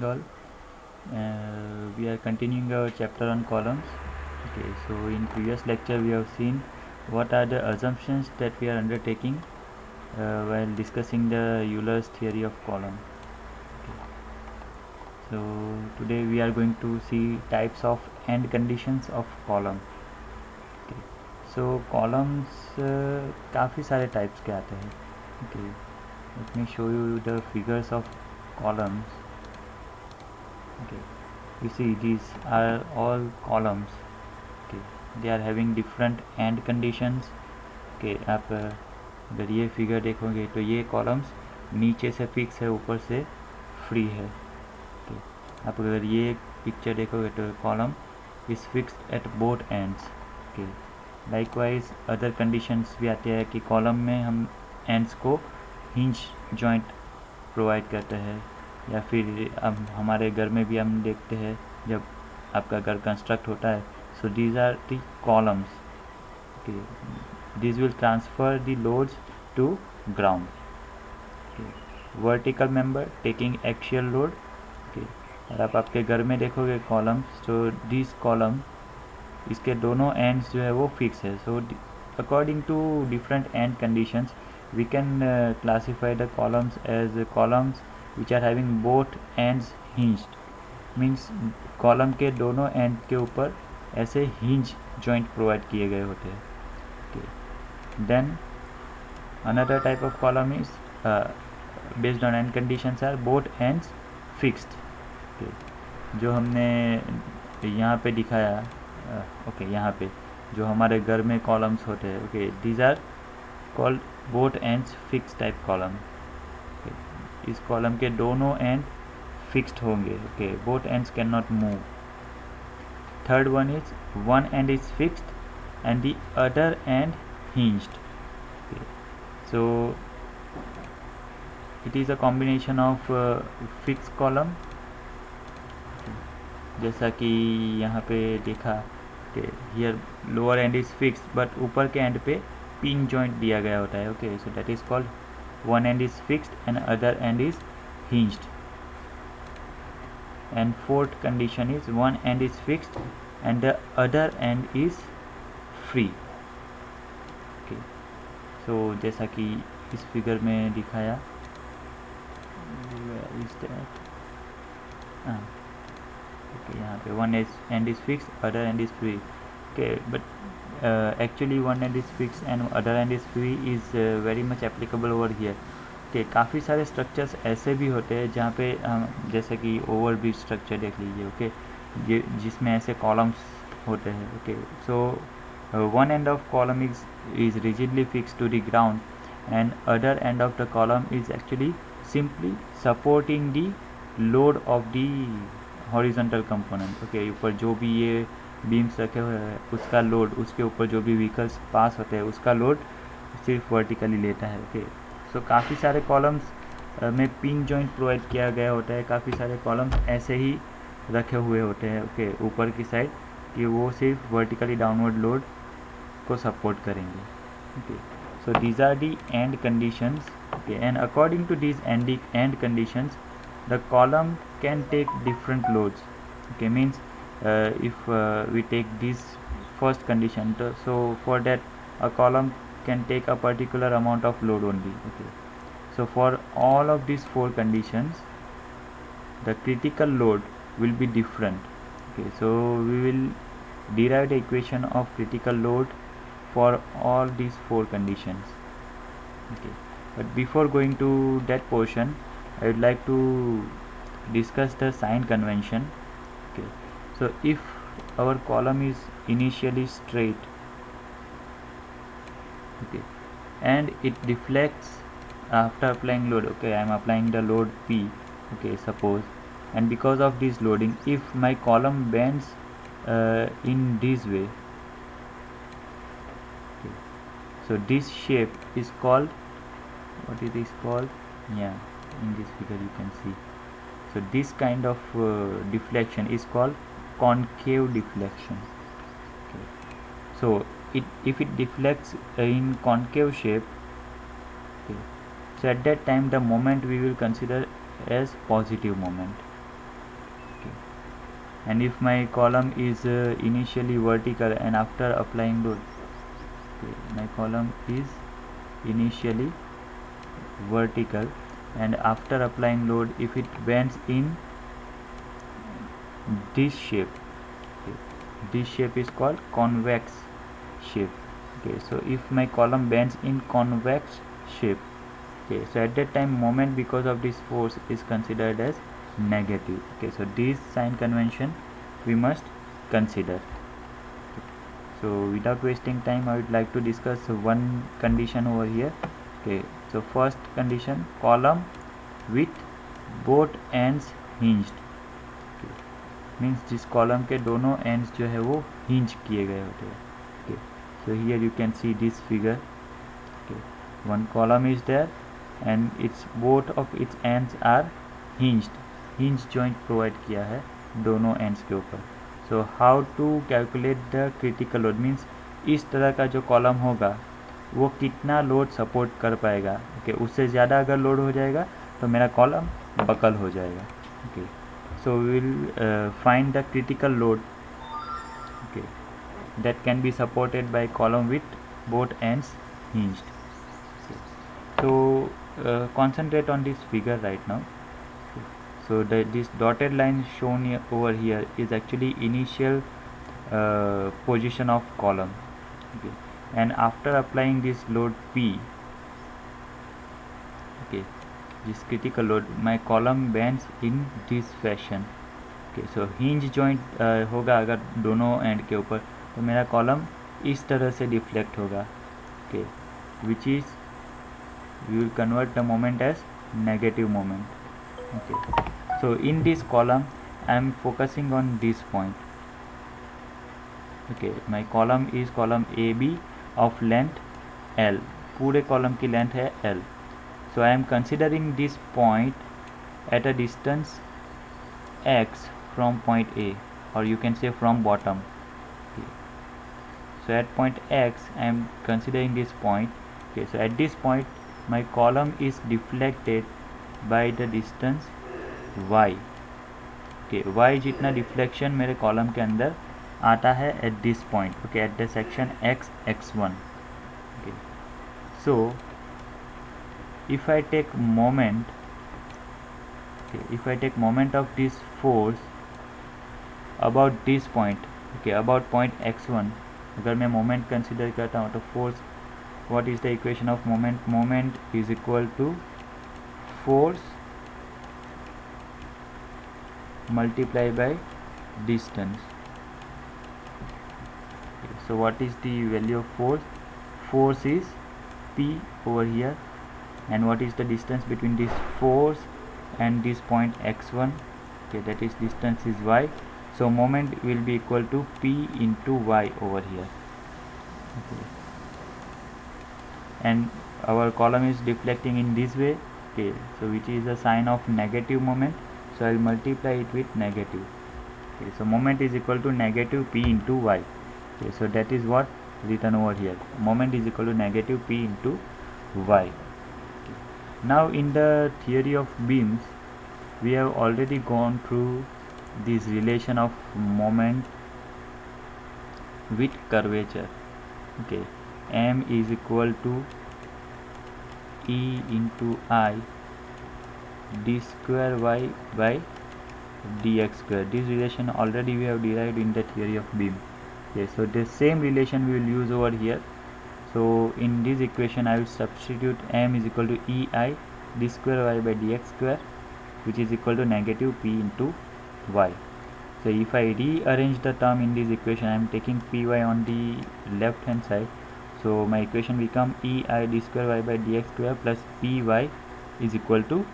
all. We are continuing our chapter on columns. Okay, so in previous lecture we have seen what are the assumptions that we are undertaking while discussing the Euler's theory of column. Okay. So today we are going to see types of end conditions of column. Okay. So columns काफ़ी सारे types के आते हैं. Okay, let me show you the figures of columns. Okay, you see these are all columns. Okay, they are having different end conditions. Okay, आप अगर ये figure देखोगे तो ये कॉलम्स नीचे से फिक्स है, ऊपर से फ्री है. okay, आप अगर ये पिक्चर देखोगे तो column is fixed at both ends. okay, likewise other conditions भी आते हैं कि कॉलम में हम एंड्स को हिंज जॉइंट प्रोवाइड करते हैं, या फिर अब हमारे घर में भी हम देखते हैं जब आपका घर कंस्ट्रक्ट होता है. So these are the columns. Okay, this will transfer the loads to ground. Vertical member taking axial load. Okay, और आप आपके घर में देखोगे कॉलम्स, तो दिस कॉलम इसके दोनों एंड्स जो है वो फिक्स है. So according to different end conditions we can classify the columns as columns which are having both ends hinged. means column के दोनों एंड के ऊपर ऐसे हिंज जॉइंट प्रोवाइड किए गए होते हैं. Then another type of column is based on end conditions are both ends fixed. जो हमने यहाँ पे दिखाया, ओके, यहाँ पे जो हमारे घर में कॉलम्स होते हैं, okay, these are called both ends fix type column. इस कॉलम के दोनों एंड फिक्स्ड होंगे. Okay, both ends cannot move. Third one is one end is fixed and the other end hinged. So it is a combination of fix column, जैसा कि यहाँ पे देखा कि here lower end is fixed but ऊपर के and पे pin joint दिया गया होता है. Okay, so that is called one end is fixed and other end is hinged. And fourth condition is one end is fixed and the other end is free. Okay, so जैसा कि इस figure में दिखाया, okay, यहाँ पे one end is fixed, other end is free. Okay, but actually one end is fixed and other end is free is very much applicable over here. okay, काफ़ी सारे structures ऐसे भी होते हैं जहाँ पे जैसे कि ओवर ब्रिज स्ट्रक्चर देख लीजिए. ओके, जिसमें ऐसे कॉलम्स होते हैं. Okay, so one end of column is rigidly fix to the ground and other end of the column is actually simply supporting the load of the horizontal component. Okay, ऊपर जो भी ये beams रखे हुए हैं उसका लोड, उसके ऊपर जो भी व्हीकल्स पास होते हैं उसका लोड सिर्फ वर्टिकली लेता है. ओके, सो काफ़ी सारे कॉलम्स में पिन जॉइंट प्रोवाइड किया गया होता है. काफ़ी सारे कॉलम्स ऐसे ही रखे हुए होते हैं, ओके, ऊपर की साइड, कि वो सिर्फ वर्टिकली डाउनवर्ड लोड को सपोर्ट करेंगे. Okay, so these are the end conditions. Okay, and according to these end conditions the column can take different loads. Okay, means if we take this first condition, so for that a column can take a particular amount of load only. Okay, so for all of these four conditions the critical load will be different. Okay, so we will derive the equation of critical load for all these four conditions. Okay, but before going to that portion I would like to discuss the sign convention. Okay, so if our column is initially straight, okay, and it deflects after applying load. Okay, I am applying the load P, okay, suppose, and because of this loading if my column bends in this way, okay, so this shape is called, what it is called, yeah, in this figure you can see. So this kind of deflection is called concave deflection. Okay, so if it deflects in concave shape, okay, so at that time the moment we will consider as positive moment. and if my column is initially vertical and after applying load, okay, my column is initially vertical and after applying load, if it bends in this shape, okay, this shape is called convex shape. Okay, so if my column bends in convex shape, okay, so at that time moment because of this force is considered as negative. Okay, so this sign convention we must consider. So without wasting time, I would like to discuss one condition over here. Okay, so first condition, column with both ends hinged, okay, means जिस column के दोनों ends जो है वो hinge किए गए होते हैं. Okay, so here you can see this figure. Okay, one column is there and its both of its ends are hinged. Hinge joint provide किया है दोनों ends के ऊपर. So how to calculate the critical load means इस तरह का जो column होगा वो कितना लोड सपोर्ट कर पाएगा. ओके, उससे ज़्यादा अगर लोड हो जाएगा तो मेरा कॉलम बकल हो जाएगा. Okay, so we will find the critical load, okay, that can be supported by column with both ends hinged. So concentrate on this figure right now. So this dotted line shown here, over here is actually initial position of column. Okay, and after applying this load P, okay, this critical load, my column bends in this fashion. Okay, so hinge joint होगा अगर दोनों and के ऊपर तो मेरा column इस तरह से डिफ्लेक्ट होगा. Okay, which is we will convert the moment as negative moment. Okay, so in this column I am focusing on this point. Okay, my column is column AB of length L. पूरे column की length है L. So I am considering this point at a distance x from point A, or you can say from bottom. Okay, so at point x I am considering this point. Okay, so at this point my column is deflected by the distance y. Okay, y जितना deflection मेरे column के अंदर आता है at this point. Okay, at the section x x1. Okay, so if I take moment, okay, if I take moment of this force about this point, okay, about point x1, अगर मैं moment consider करता हूँ तो force, what is the equation of moment? Moment is equal to force multiplied by distance. Okay, so what is the value of force? Force is P over here, and what is the distance between this force and this point x1? Okay, that is distance is y. So moment will be equal to P into y over here. Okay, and our column is deflecting in this way. Okay, so which is a sign of negative moment, so I will multiply it with negative. Okay, so moment is equal to negative P into y. Okay, so that is what written over here, moment is equal to negative P into y. Okay. Now in the theory of beams we have already gone through this relation of moment with curvature. Okay, m is equal to E into I d square y by dx square. This relation already we have derived in the theory of beam. Okay, so the same relation we will use over here. So in this equation I will substitute m is equal to EI d square y by dx square, which is equal to negative P into y. So if I rearrange the term in this equation, I am taking Py on the left hand side. So my equation become EI d square y by dx square plus Py is equal to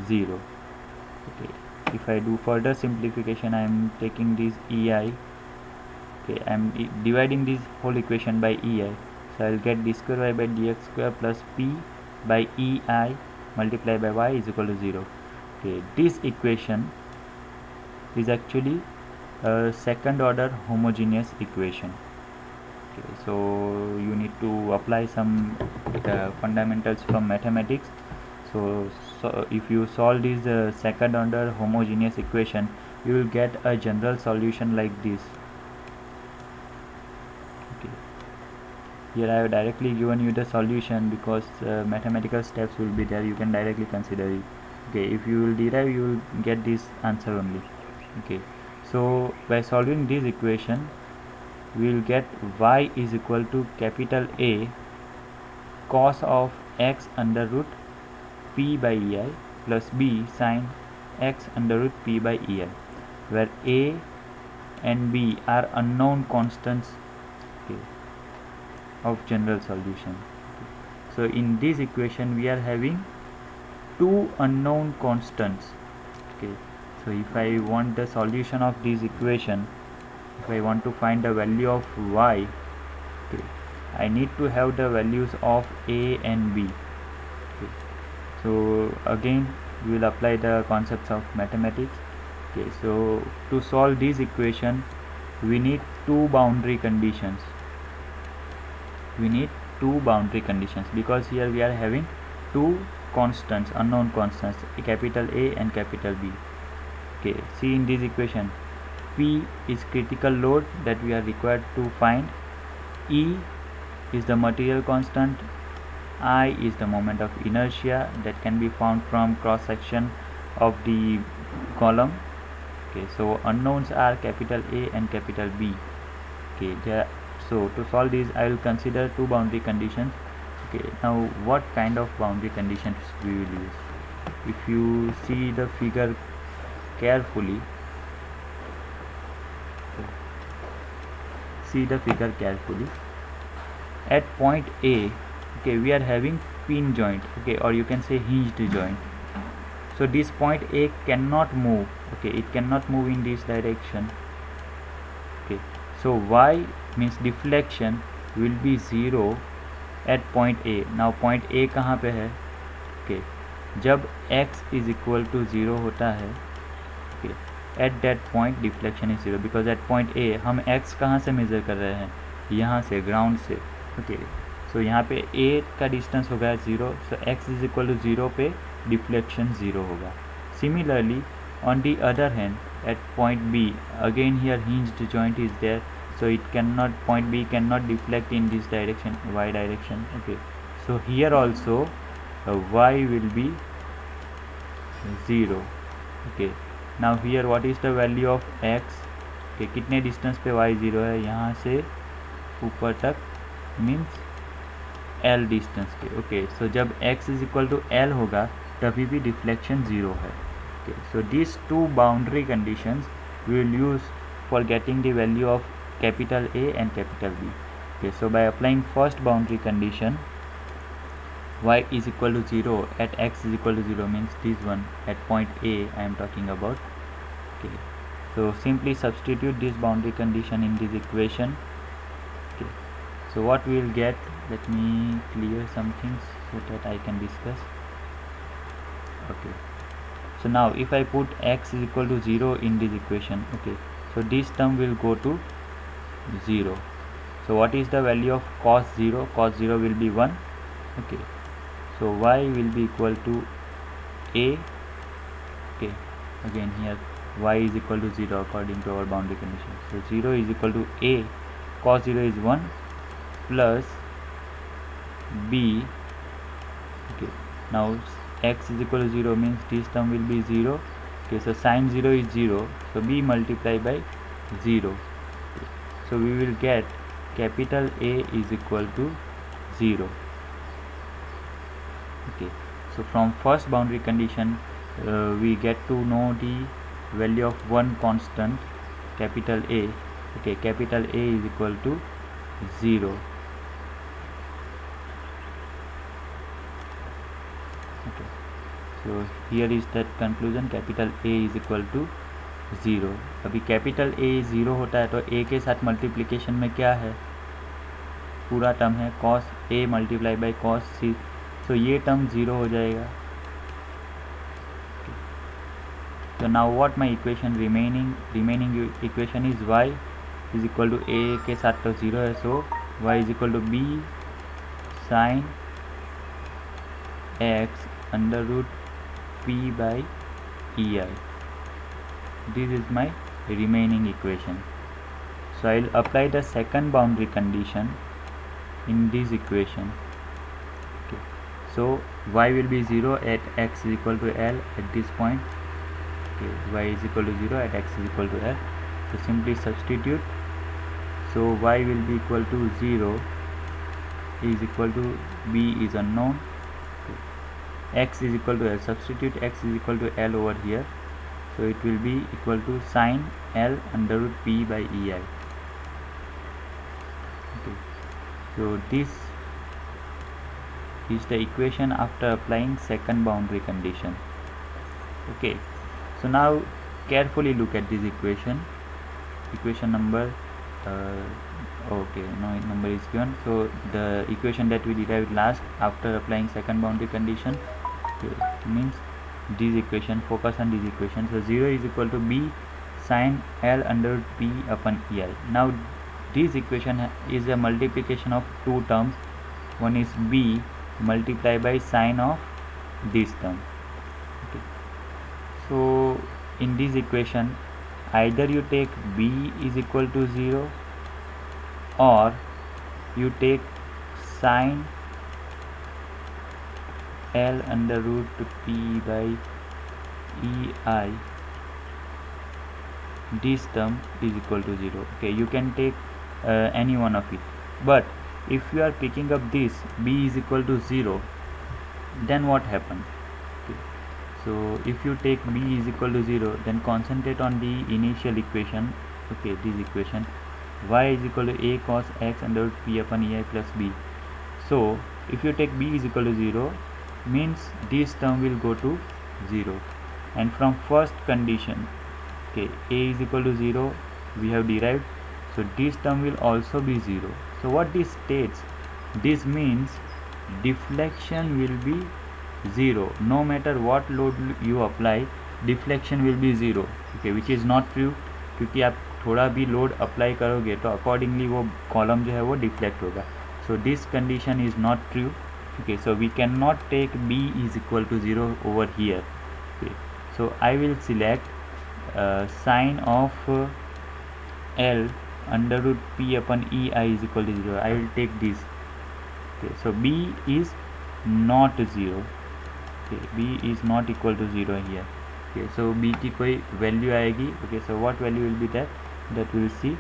0. Okay, if I do further simplification, I am taking this EI. Okay, I am dividing this whole equation by EI. So I will get d square y by dx square plus P by EI multiplied by y is equal to 0. Okay, this equation is actually a second order homogeneous equation. Okay, so you need to apply some fundamentals from mathematics. So if you solve this second order homogeneous equation, you will get a general solution like this. Okay, here I have directly given you the solution because mathematical steps will be there, you can directly consider it. Okay, if you will derive, you will get this answer only. Okay, so by solving this equation, we will get y is equal to capital A cos of x under root p by ei plus b sin x under root p by ei, where a and b are unknown constants, okay, of general solution. Okay. So in this equation we are having two unknown constants. Okay, so if I want the solution of this equation, if I want to find the value of y, okay, I need to have the values of a and b. Okay. So again we will apply the concepts of mathematics. Okay, so to solve this equation we need two boundary conditions. We need two boundary conditions because here we are having two constants, unknown constants, capital A and capital B. Okay, see in this equation, P is critical load that we are required to find, E is the material constant, I is the moment of inertia that can be found from cross section of the column. Okay, so unknowns are capital A and capital B. Okay, so to solve this I will consider two boundary conditions. Okay, now what kind of boundary conditions we will use? If you see the figure carefully, at point A, okay, we are having pin joint, okay, or you can say hinged joint. So this point A cannot move, okay, it cannot move in this direction. Okay, so y means deflection will be 0 at point A. Now point A कहाँ पे है? Okay, जब x is equal to 0 होता है, okay, at that point deflection is 0 because at point A हम x कहाँ से measure कर रहे हैं? यहाँ से, ग्राउंड से. Okay, so यहाँ पे A का डिस्टेंस होगा 0, so x is equal to 0 पे deflection 0 होगा. Similarly, on the other hand, at point B, again here hinged joint is there, so it cannot, point B cannot deflect in this direction, y direction. Okay, so here also y will be 0. Okay, now here what is the value of x? Okay, कितने distance पे y 0 है? यहाँ से ऊपर तक means l distance पे. Okay, so जब x is equal to l होगा तभी भी डिफ्लेक्शन 0 है. Okay, so this two boundary conditions we will use for getting the value of capital A and capital B. Okay, so by applying first boundary condition, y is equal to 0 at x is equal to 0 means this one at point A I am talking about. Okay, so simply substitute this boundary condition in this equation. Okay, so what we will get, let me clear some things so that I can discuss. Okay, so now if I put x is equal to 0 in this equation, okay, so this term will go to 0. So what is the value of cos 0? Cos 0 will be 1. Okay, so y will be equal to a. Okay, again here y is equal to 0 according to our boundary condition. So 0 is equal to a, cos 0 is 1 plus b. Okay, now x is equal to 0 means this term will be 0. Okay, so sin 0 is 0, so b multiplied by 0. Okay, so we will get capital A is equal to 0. Okay, so from first boundary condition we get to know the value of one constant, capital A. Okay, capital A is equal to 0. Okay, so here is that conclusion, capital A is equal to 0. अभी capital A 0 होता है तो A के साथ multiplication में क्या है? पूरा टर्म है cos A multiply by cos C, तो ये टर्म 0 हो जाएगा. So now what my equation remaining equation is y is equal to a के साथ तो 0 है, so y is equal to b sin x under root P by EI. This is my remaining equation. So I will apply the second boundary condition in this equation. Okay. So y will be 0 at x is equal to L at this point. Okay. Y is equal to 0 at x is equal to L. So simply substitute. So y will be equal to 0 is equal to b is unknown. Okay. X is equal to L. Substitute x is equal to L over here. So it will be equal to sine L under root P by EI. Okay. So this is the equation after applying second boundary condition. Okay. So now carefully look at this equation. Equation number okay, no number is given. So the equation that we derived last after applying second boundary condition, okay, means this equation. Focus on this equation. So 0 is equal to b sine L under P upon EI. Now this equation is a multiplication of two terms. One is b multiplied by sine of this term. Okay. So in this equation, either you take b is equal to 0 or you take sine L under root P by EI. This term is equal to 0. Okay, you can take any one of it, but if you are picking up this b is equal to 0, then what happens? Okay. So if you take b is equal to 0, then concentrate on the initial equation. Okay, this equation, y is equal to a cos x under root P upon EI plus b. So if you take b is equal to 0, means this term will go to 0, and from first condition, okay, a is equal to 0 we have derived, so this term will also be 0. So what this states, this means deflection will be 0 no matter what load you apply, deflection will be 0. okay, which is not true, क्योंकि आप थोड़ा भी load apply करोगे तो accordingly वो column जो है वो डिफ्लेक्ट होगा. So this condition is not true. okay, so we cannot take b is equal to 0 over here. okay, so I will select sine of L under root P upon EI is equal to 0. I will take this. okay, so b is not 0. okay, b is not equal to 0 here. okay, so b की कोई value आएगी. okay, so what value will be that we will see.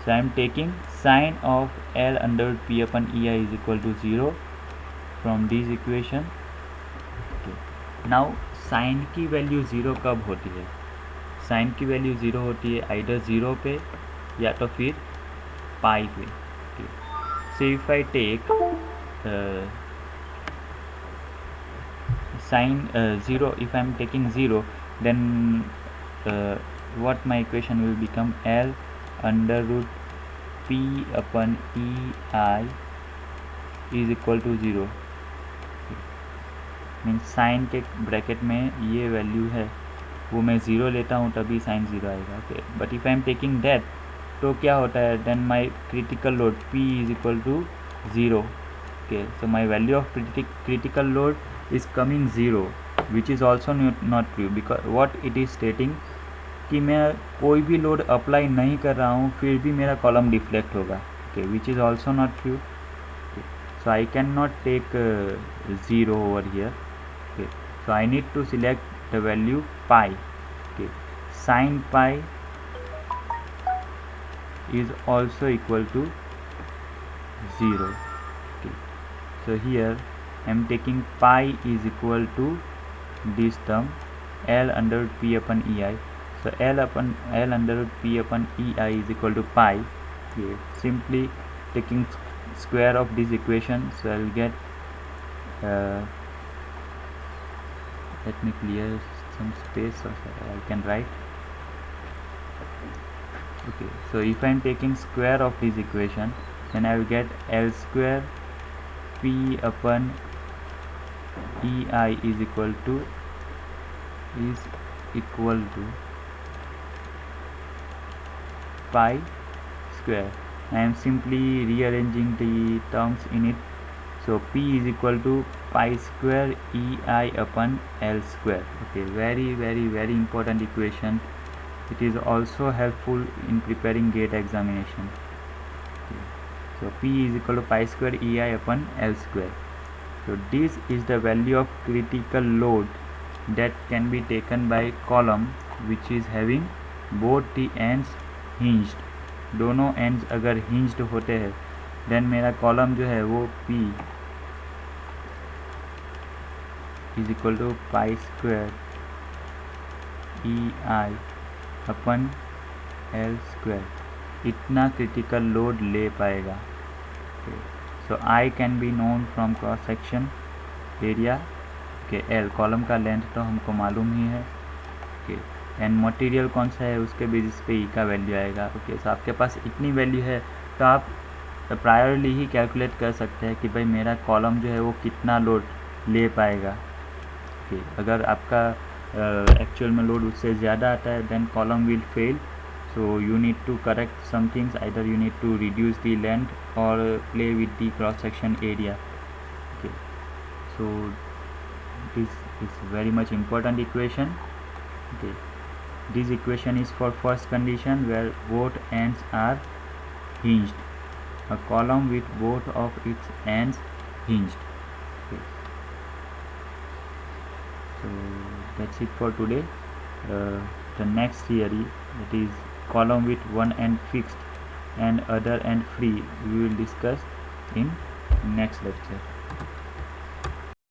So I am taking sine of L under root P upon EI is equal to 0 from this equation. okay. now sine की value 0 कब होती है? Sign की value 0 होती है either 0 पे या तो फिर पाई पे. so if I take sine 0, if I am taking 0, then what my equation will become? L under root P upon EI is equal to 0. Means sign के ब्रैकेट में ये वैल्यू है वो मैं 0 लेता हूँ तभी साइन 0 आएगा. Okay, but if I am taking that तो क्या होता है? Then my critical load P is equal to 0. Okay, so my value of critical load is coming 0, which is also not true, because what it is stating कि मैं कोई भी load apply नहीं कर रहा हूँ फिर भी मेरा कॉलम डिफ्लेक्ट होगा. Okay, which is also not true. so I cannot take 0 over here. okay, so I need to select the value pi. okay, sine pi is also equal to 0. okay, so here I am taking pi is equal to this term L under root P upon EI. so L under root P upon EI is equal to pi. okay, simply taking square of this equation, so I will get let me clear some space so I can write. okay, so if I am taking square of this equation, then I will get L square P upon EI is equal to pi square. I am simply rearranging the terms in it. So P is equal to pi square EI upon L square. Okay, very important equation. It is also helpful in preparing GATE examination. Okay. So P is equal to pi square EI upon L square. So this is the value of critical load that can be taken by column which is having both the ends hinged. दोनों ends अगर hinged होते हैं then मेरा column जो है वो P is equal to pi square EI upon L square इतना critical load ले पाएगा. So I can be known from cross section area. Okay, L column का लेंथ तो हमको मालूम ही है. Okay, एंड मटेरियल कौन सा है उसके बेसिस पे E का वैल्यू आएगा. ओके, सो आपके पास इतनी वैल्यू है तो आप प्रायरली ही कैलकुलेट कर सकते हैं कि भाई मेरा कॉलम जो है वो कितना लोड ले पाएगा. ओके, अगर आपका एक्चुअल में लोड उससे ज़्यादा आता है then column will fail. So you need to correct some things, either you need to reduce the length or play with the cross section area. Okay, so this is very much important equation. Okay, this equation is for first condition where both ends are hinged, a column with both of its ends hinged. Okay, so that's it for today. The next theory, that is column with one end fixed and other end free, we will discuss in next lecture.